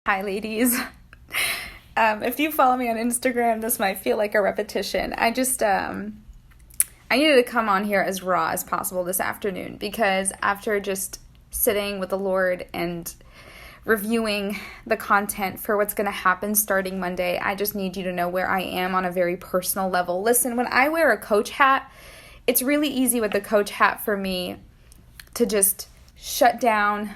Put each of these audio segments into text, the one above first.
Hi, ladies. If you follow me on Instagram, this might feel like a repetition. I needed to come on here as raw as possible this afternoon because after just sitting with the Lord and reviewing the content for what's going to happen starting Monday, I just need you to know where I am on a very personal level. Listen, when I wear a coach hat, it's really easy with the coach hat for me to just shut down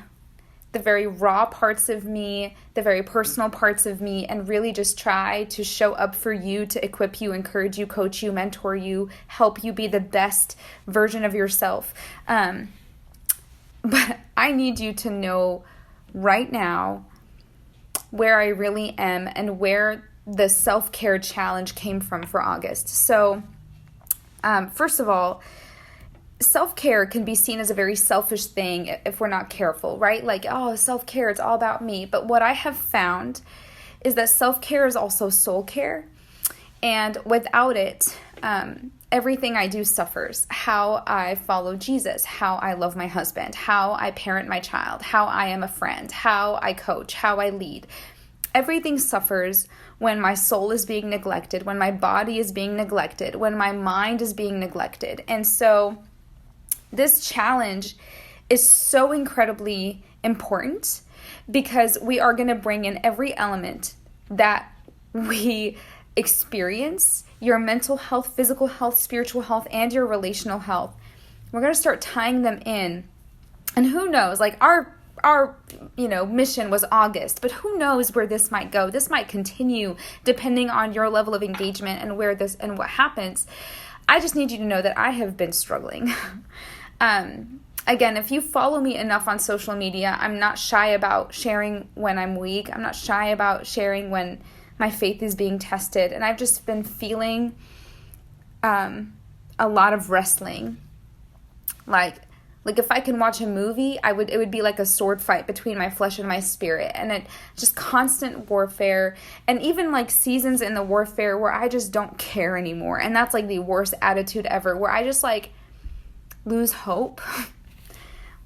the very raw parts of me, the very personal parts of me, and really just try to show up for you, to equip you, encourage you, coach you, mentor you, help you be the best version of yourself. But I need you to know right now where I really am and where the self-care challenge came from for August. So, first of all, self-care can be seen as a very selfish thing if we're not careful, right? Like, oh, self-care, it's all about me. But what I have found is that self-care is also soul care. And without it, everything I do suffers. How I follow Jesus, how I love my husband, how I parent my child, how I am a friend, how I coach, how I lead. Everything suffers when my soul is being neglected, when my body is being neglected, when my mind is being neglected. And so this challenge is so incredibly important because we are going to bring in every element that we experience, your mental health, physical health, spiritual health, and your relational health. We're going to start tying them in. And who knows, like our mission was August, but who knows where this might go. This might continue depending on your level of engagement and where this and what happens. I just need you to know that I have been struggling. Again, if you follow me enough on social media, I'm not shy about sharing when I'm weak. I'm not shy about sharing when my faith is being tested. And I've just been feeling a lot of wrestling. Like if I can watch a movie, it would be like a sword fight between my flesh and my spirit. And it just constant warfare. And even like seasons in the warfare where I just don't care anymore. And that's like the worst attitude ever, where I just like lose hope,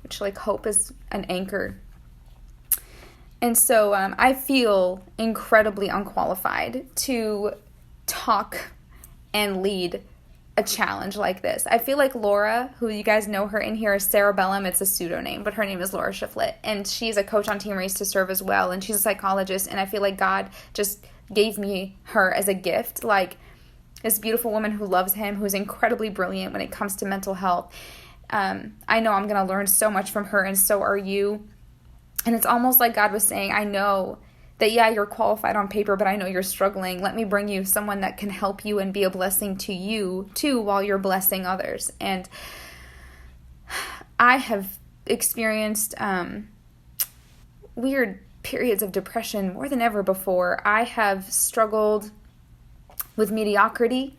which like hope is an anchor. And so I feel incredibly unqualified to talk and lead a challenge like this. I feel like Laura, who you guys know her in here as Sarah Bellum, it's a pseudonym, but her name is Laura Shiflett, and she's a coach on Team Race to Serve as well, and she's a psychologist, and I feel like God just gave me her as a gift, like this beautiful woman who loves him, who's incredibly brilliant when it comes to mental health. I know I'm going to learn so much from her, and so are you. And it's almost like God was saying, I know that, yeah, you're qualified on paper, but I know you're struggling. Let me bring you someone that can help you and be a blessing to you, too, while you're blessing others. And I have experienced weird periods of depression more than ever before. I have struggled with mediocrity,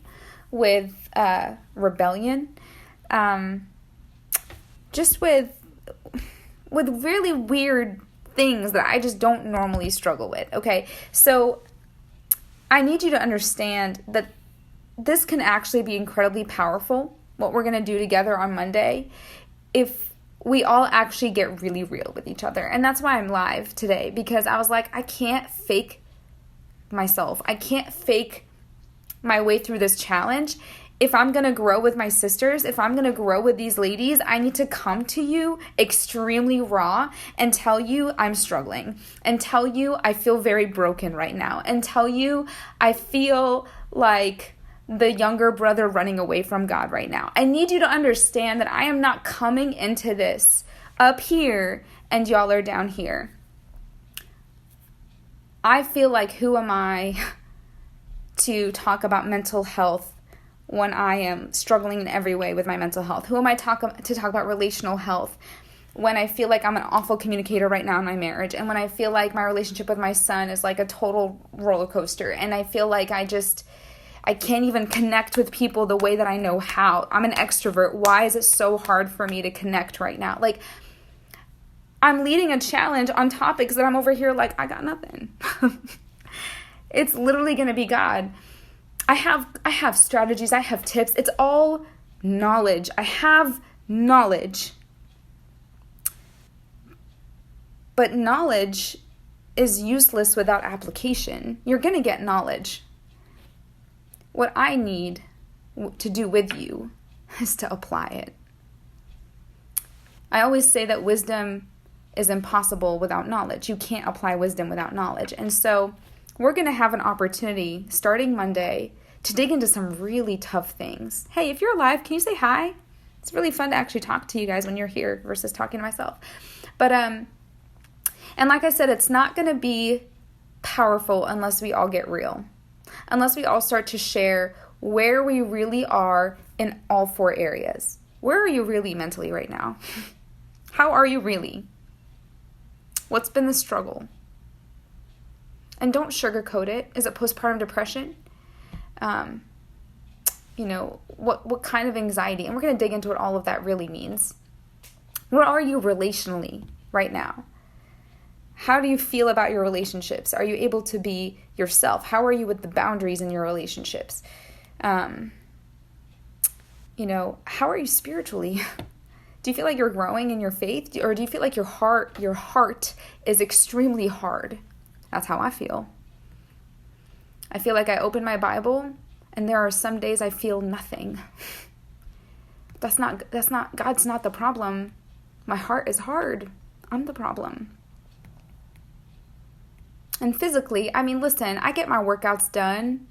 with rebellion, just with really weird things that I just don't normally struggle with, okay? So I need you to understand that this can actually be incredibly powerful, what we're going to do together on Monday, if we all actually get really real with each other. And that's why I'm live today, because I was like, I can't fake myself. I can't fake my way through this challenge. If I'm going to grow with my sisters, if I'm going to grow with these ladies, I need to come to you extremely raw and tell you I'm struggling, and tell you I feel very broken right now, and tell you I feel like the younger brother running away from God right now. I need you to understand that I am not coming into this up here and y'all are down here. I feel like, who am I to talk about mental health when I am struggling in every way with my mental health? Who am I to talk about relational health when I feel like I'm an awful communicator right now in my marriage, and when I feel like my relationship with my son is like a total roller coaster, and I feel like I can't even connect with people the way that I know how. I'm an extrovert. Why is it so hard for me to connect right now? Like, I'm leading a challenge on topics that I'm over here like, I got nothing. It's literally going to be God. I have strategies, I have tips. It's all knowledge. I have knowledge. But knowledge is useless without application. You're going to get knowledge. What I need to do with you is to apply it. I always say that wisdom is impossible without knowledge. You can't apply wisdom without knowledge. And so we're going to have an opportunity starting Monday to dig into some really tough things. Hey, if you're live, can you say hi? It's really fun to actually talk to you guys when you're here versus talking to myself. But, and like I said, it's not going to be powerful unless we all get real. Unless we all start to share where we really are in all 4 areas. Where are you really mentally right now? How are you really? What's been the struggle? And don't sugarcoat it. Is it postpartum depression? What kind of anxiety? And we're going to dig into what all of that really means. Where are you relationally right now? How do you feel about your relationships? Are you able to be yourself? How are you with the boundaries in your relationships? How are you spiritually? Do you feel like you're growing in your faith? Or do you feel like your heart is extremely hard? That's how I feel. I feel like I open my Bible and there are some days I feel nothing. God's not the problem. My heart is hard. I'm the problem. And physically, listen, I get my workouts done.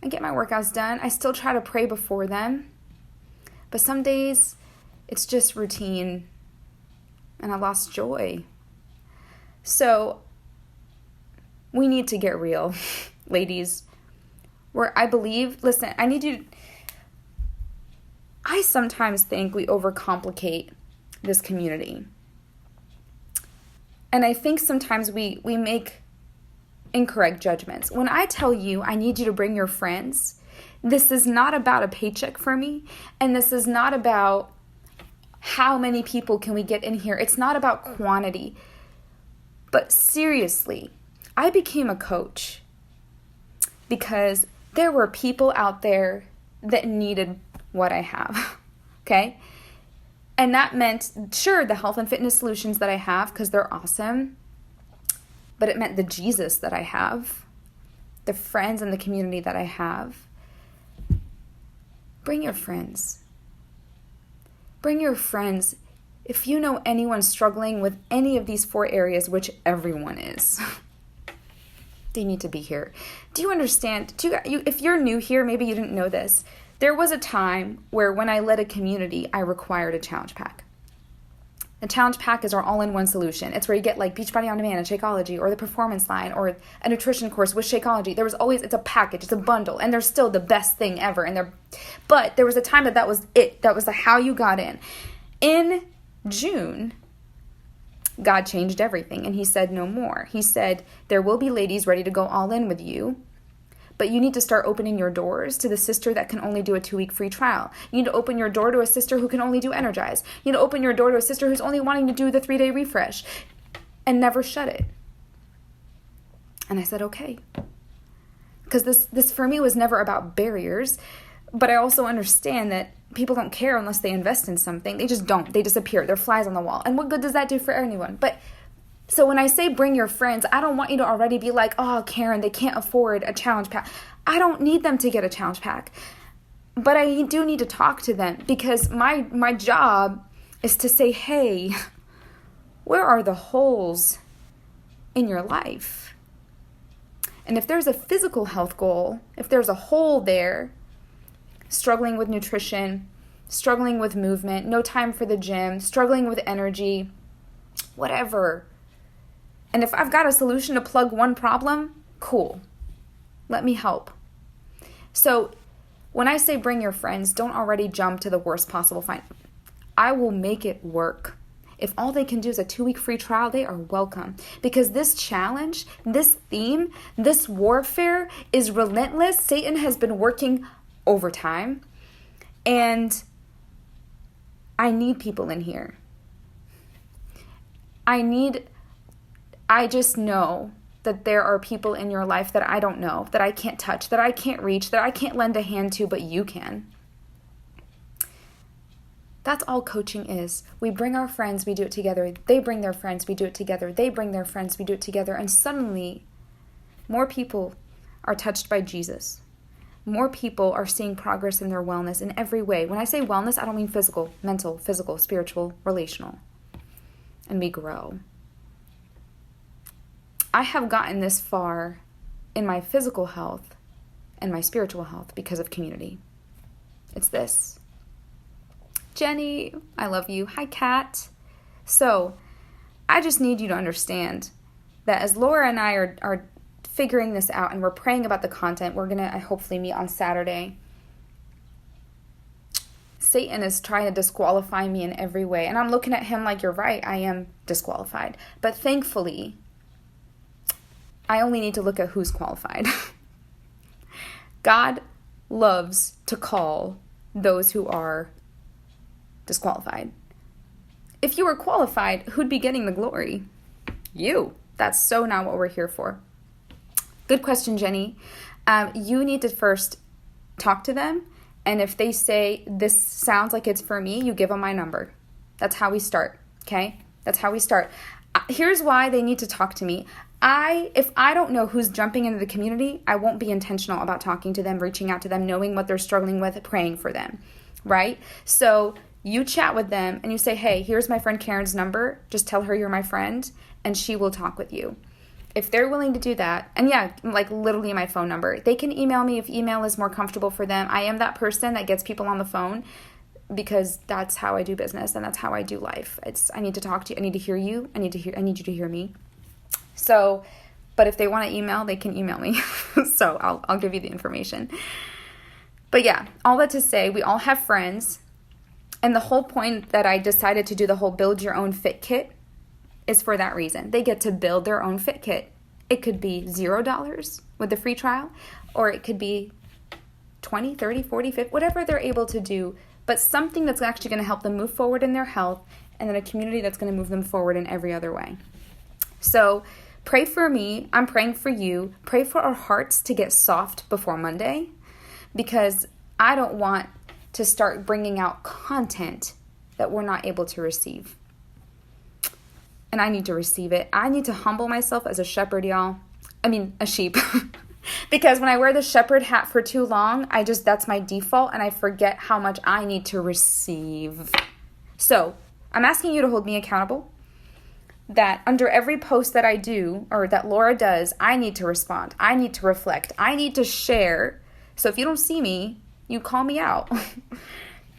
I still try to pray before them. But some days, it's just routine. And I lost joy. So, we need to get real, ladies. Where I believe, listen, I sometimes think we overcomplicate this community. And I think sometimes we make incorrect judgments. When I tell you I need you to bring your friends, this is not about a paycheck for me, and this is not about how many people can we get in here. It's not about quantity. But seriously, I became a coach because there were people out there that needed what I have, okay? And that meant, sure, the health and fitness solutions that I have, because they're awesome, but it meant the Jesus that I have, the friends and the community that I have. Bring your friends. Bring your friends. If you know anyone struggling with any of these 4 areas, which everyone is, they need to be here. Do you understand? If you're new here, maybe you didn't know this. There was a time where when I led a community, I required a challenge pack. The challenge pack is our all-in-one solution. It's where you get like Beachbody On Demand and Shakeology, or the Performance Line, or a nutrition course with Shakeology. It's a package, it's a bundle, and they're still the best thing ever. But there was a time that was it. That was how you got in. In June, God changed everything, and he said no more. He said, there will be ladies ready to go all in with you, but you need to start opening your doors to the sister that can only do a 2-week free trial. You need to open your door to a sister who can only do Energize. You need to open your door to a sister who's only wanting to do the 3-day refresh, and never shut it. And I said, okay. Because this for me was never about barriers, but I also understand that people don't care unless they invest in something. They just don't. They disappear. They're flies on the wall. And what good does that do for anyone? So when I say bring your friends, I don't want you to already be like, oh, Karen, they can't afford a challenge pack. I don't need them to get a challenge pack. But I do need to talk to them, because my job is to say, hey, where are the holes in your life? And if there's a physical health goal, if there's a hole there, struggling with nutrition, struggling with movement, no time for the gym, struggling with energy, whatever. And if I've got a solution to plug one problem, cool. Let me help. So when I say bring your friends, don't already jump to the worst possible find. I will make it work. If all they can do is a 2-week free trial, they are welcome. Because this challenge, this theme, this warfare is relentless. Satan has been working overtime. And I need people in here. I just know that there are people in your life that I don't know, that I can't touch, that I can't reach, that I can't lend a hand to, but you can. That's all coaching is. We bring our friends, we do it together. They bring their friends, we do it together. They bring their friends, we do it together. And suddenly, more people are touched by Jesus. More people are seeing progress in their wellness in every way. When I say wellness, I don't mean physical, mental, physical, spiritual, relational. And we grow. I have gotten this far in my physical health and my spiritual health because of community. It's this. Jenny, I love you. Hi, Kat. So, I just need you to understand that as Laura and I are figuring this out and we're praying about the content, we're going to hopefully meet on Saturday. Satan is trying to disqualify me in every way. And I'm looking at him like, you're right, I am disqualified. But thankfully, I only need to look at who's qualified. God loves to call those who are disqualified. If you were qualified, who'd be getting the glory? You. That's so not what we're here for. Good question, Jenny. You need to first talk to them, and if they say, this sounds like it's for me, you give them my number. That's how we start, okay? That's how we start. Here's why they need to talk to me. If I don't know who's jumping into the community, I won't be intentional about talking to them, reaching out to them, knowing what they're struggling with, praying for them, right? So you chat with them and you say, hey, here's my friend Karen's number. Just tell her you're my friend and she will talk with you. If they're willing to do that, and yeah, like literally my phone number, they can email me if email is more comfortable for them. I am that person that gets people on the phone because that's how I do business and that's how I do life. I need to talk to you. I need to hear you. I need you to hear me. So, but if they want to email, they can email me. So I'll give you the information. But yeah, all that to say, we all have friends. And the whole point that I decided to do the whole build your own fit kit is for that reason. They get to build their own fit kit. It could be $0 with the free trial, or it could be 20, 30, 40, 50, whatever they're able to do, but something that's actually going to help them move forward in their health, and then a community that's going to move them forward in every other way. So pray for me. I'm praying for you. Pray for our hearts to get soft before Monday, because I don't want to start bringing out content that we're not able to receive. And I need to receive it. I need to humble myself as a shepherd, y'all. A sheep. Because when I wear the shepherd hat for too long, that's my default, and I forget how much I need to receive. So I'm asking you to hold me accountable. That under every post that I do, or that Laura does, I need to respond. I need to reflect. I need to share. So if you don't see me, you call me out.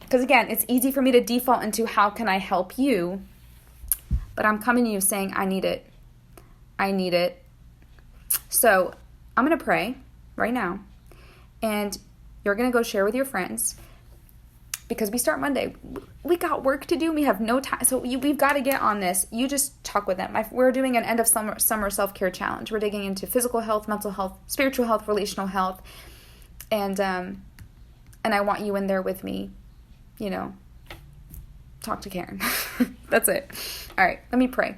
Because again, it's easy for me to default into how can I help you? But I'm coming to you saying, I need it. I need it. So I'm going to pray right now. And you're going to go share with your friends. Because we start Monday. We got work to do. We have no time. So we've got to get on this. You just talk with them. We're doing an end of summer self-care challenge. We're digging into physical health, mental health, spiritual health, relational health. And I want you in there with me. Talk to Karen. That's it. All right, let me pray.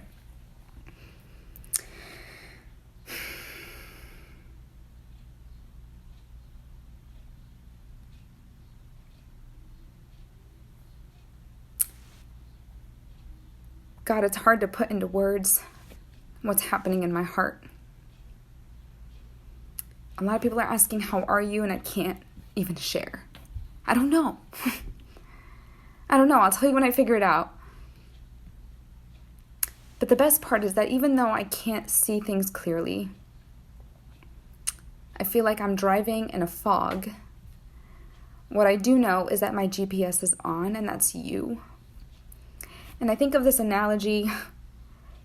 God, it's hard to put into words what's happening in my heart. A lot of people are asking, how are you? And I can't even share. I don't know. I'll tell you when I figure it out. But the best part is that even though I can't see things clearly, I feel like I'm driving in a fog. What I do know is that my GPS is on, and that's you. And I think of this analogy,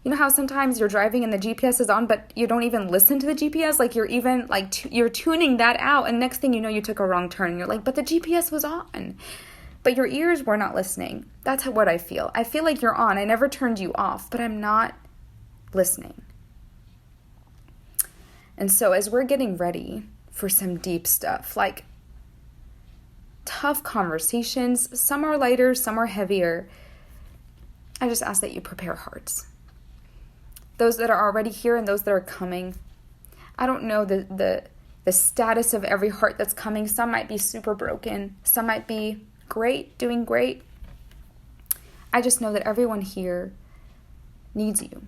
you know how sometimes you're driving and the GPS is on, but you don't even listen to the GPS? Like you're even, you're tuning that out, and next thing you know, you took a wrong turn. And you're like, but the GPS was on. But your ears were not listening. That's what I feel. I feel like you're on. I never turned you off, but I'm not listening. And so as we're getting ready for some deep stuff, like tough conversations, some are lighter, some are heavier, I just ask that you prepare hearts. Those that are already here and those that are coming. I don't know the status of every heart that's coming. Some might be super broken. Some might be great, doing great. I just know that everyone here needs you.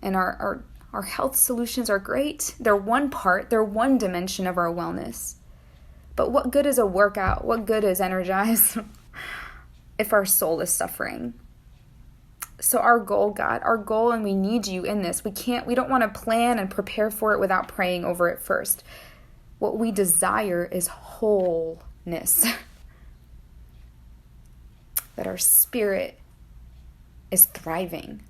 And our health solutions are great. They're one part, they're one dimension of our wellness. But what good is a workout? What good is Energize if our soul is suffering? So our goal, God, and we need you in this. We don't want to plan and prepare for it without praying over it first. What we desire is wholeness. That our spirit is thriving.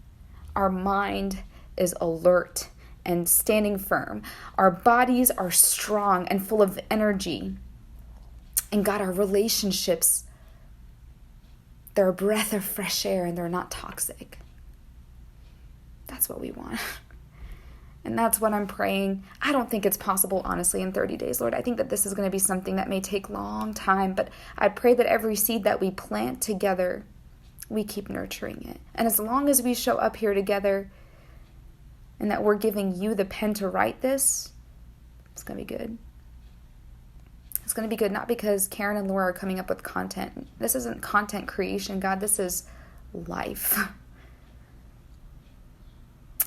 Our mind is alert and standing firm. Our bodies are strong and full of energy. And God, our relationships, they're a breath of fresh air and they're not toxic. That's what we want. And that's what I'm praying. I don't think it's possible, honestly, in 30 days, Lord. I think that this is going to be something that may take a long time, but I pray that every seed that we plant together, we keep nurturing it. And as long as we show up here together and that we're giving you the pen to write this, it's going to be good. It's going to be good, not because Karen and Laura are coming up with content. This isn't content creation, God. This is life.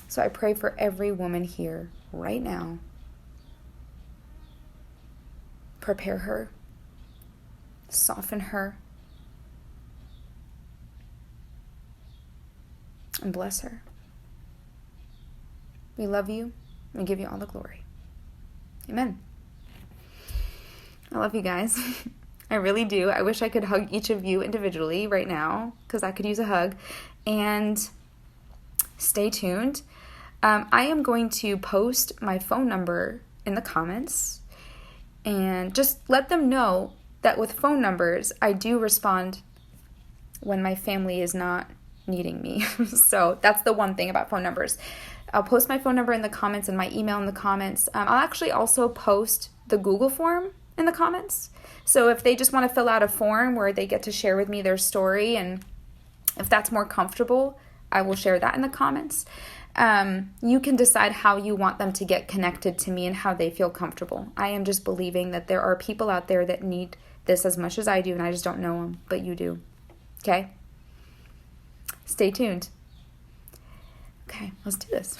So I pray for every woman here right now. Prepare her. Soften her. And bless her. We love you and give you all the glory. Amen. I love you guys. I really do. I wish I could hug each of you individually right now because I could use a hug. And stay tuned. I am going to post my phone number in the comments and just let them know that with phone numbers, I do respond when my family is not needing me. So that's the one thing about phone numbers. I'll post my phone number in the comments and my email in the comments. I'll actually also post the Google form in the comments. So if they just want to fill out a form where they get to share with me their story, and if that's more comfortable, I will share that in the comments. You can decide how you want them to get connected to me and how they feel comfortable. I am just believing that there are people out there that need this as much as I do, and I just don't know them, but you do. Okay? Stay tuned. Okay, let's do this.